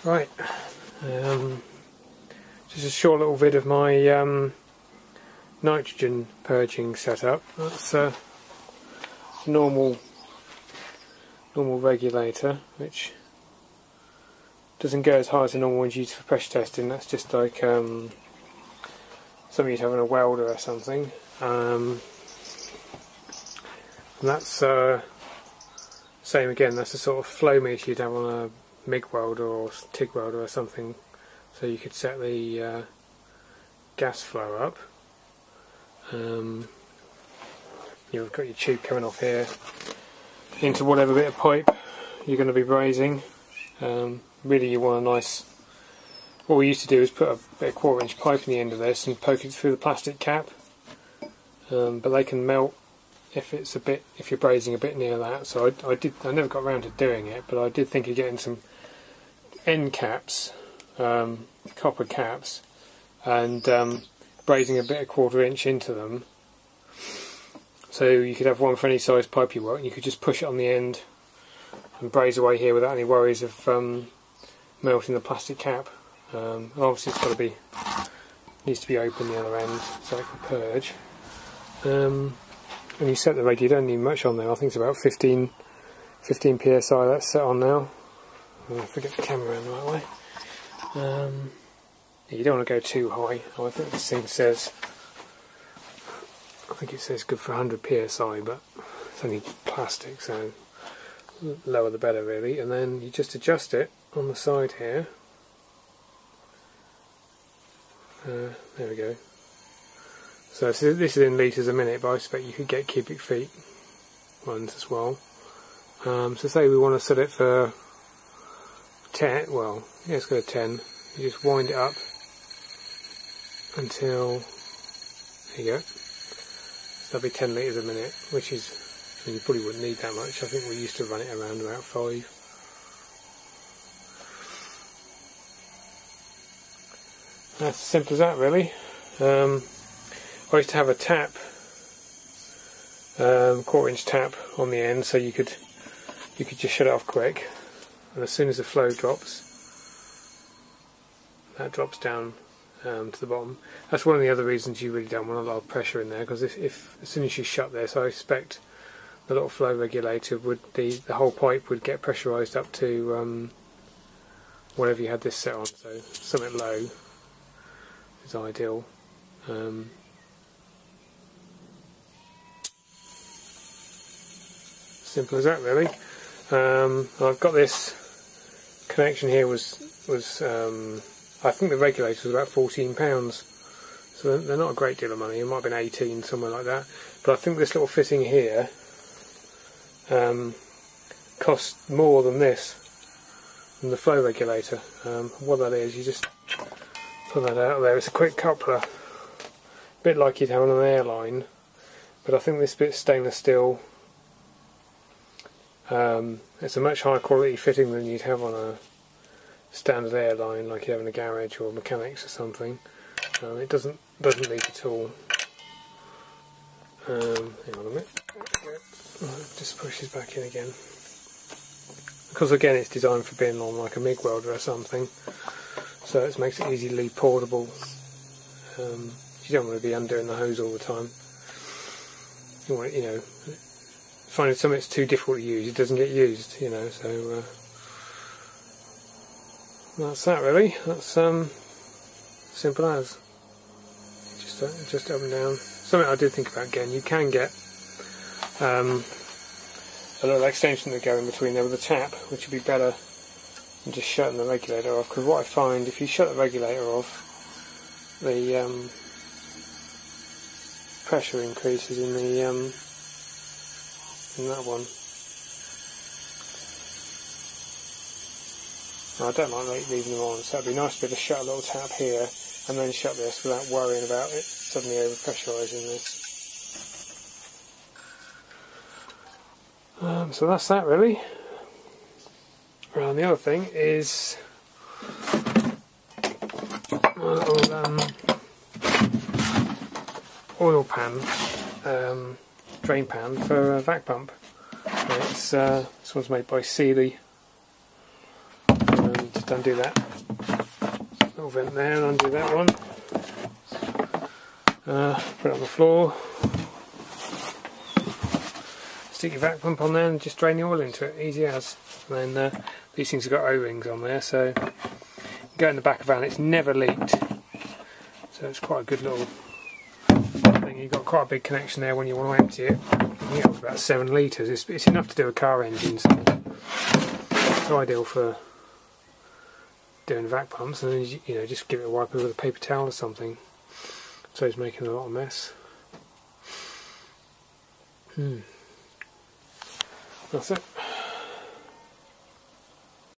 Right, just a short little vid of my nitrogen purging setup. That's a normal regulator, which doesn't go as high as the normal ones used for pressure testing. That's just like something you'd have in a welder or something. And that's same again, that's the sort of flow meter you'd have on a MIG welder or TIG welder or something, so you could set the gas flow up. You've got your tube coming off here into whatever bit of pipe you're going to be brazing. Really you want a nice, what we used to do is put a bit of 1/4 inch pipe in the end of this and poke it through the plastic cap, but they can melt if you're brazing a bit near that. So I never got around to doing it, but I did think of getting some end caps, copper caps, and brazing a bit of 1/4 inch into them, so you could have one for any size pipe you want, and you could just push it on the end and braze away here without any worries of melting the plastic cap. And obviously it's got to be, needs to be open the other end so it can purge. And you set the reg, you don't need much on there. I think it's about 15 psi that's set on now. If I get the camera in the right way. You don't want to go too high. I think this thing says, I think it says good for 100 psi, but it's only plastic, so lower the better really. And then you just adjust it on the side here. There we go. So this is in litres a minute, but I expect you could get cubic feet ones as well. So say we want to set it for 10, well, yeah, let's go to 10. You just wind it up until, there you go. So that'll be 10 litres a minute, which is, I mean, you probably wouldn't need that much. I think we used to run it around about 5. That's as simple as that really. I used to have a tap, 1/4 inch tap on the end, so you could just shut it off quick, and as soon as the flow drops, that drops down to the bottom. That's one of the other reasons you really don't want a lot of pressure in there, because if as soon as you shut this, I expect the little flow regulator would, the whole pipe would get pressurised up to whatever you had this set on. So something low is ideal. Simple as that really. I've got this connection here was I think the regulator was about £14, so they're not a great deal of money. It might have been 18, somewhere like that, but I think this little fitting here costs more than this, than the flow regulator. What that is, you just pull that out there. It's a quick coupler, a bit like you'd have on an airline, but I think this bit's stainless steel. It's a much higher quality fitting than you'd have on a standard airline, like you have in a garage or mechanics or something. It doesn't leak at all. Hang on a minute. It just pushes back in again. Because again, it's designed for being on like a MIG welder or something, so it makes it easily portable. You don't want to be undoing the hose all the time. You want, you know, finding something that's too difficult to use, it doesn't get used, you know. So that's that really. That's simple as. Just up and down. Something I did think about getting. You can get a little extension to go in between there with a tap, which would be better than just shutting the regulator off. Because what I find, if you shut the regulator off, the pressure increases in the in that one. I don't like leaving them on, so it'd be nice to be able to shut a little tap here and then shut this without worrying about it suddenly over-pressurising this. So that's that really. And the other thing is a little oil pan, drain pan for a vac pump. This one's made by Sealy. to undo that little vent there and undo that one. Put it on the floor. Stick your vac pump on there and just drain the oil into it, easy as. And then these things have got O-rings on there, so you go in the back of the van, it's never leaked. So it's quite a good little thing. You've got quite a big connection there when you want to empty it. I think it was about 7 litres. It's enough to do a car engine, so it's ideal for doing vac pumps. And then you know, just give it a wipe with a paper towel or something. So he's making a lot of mess. That's it.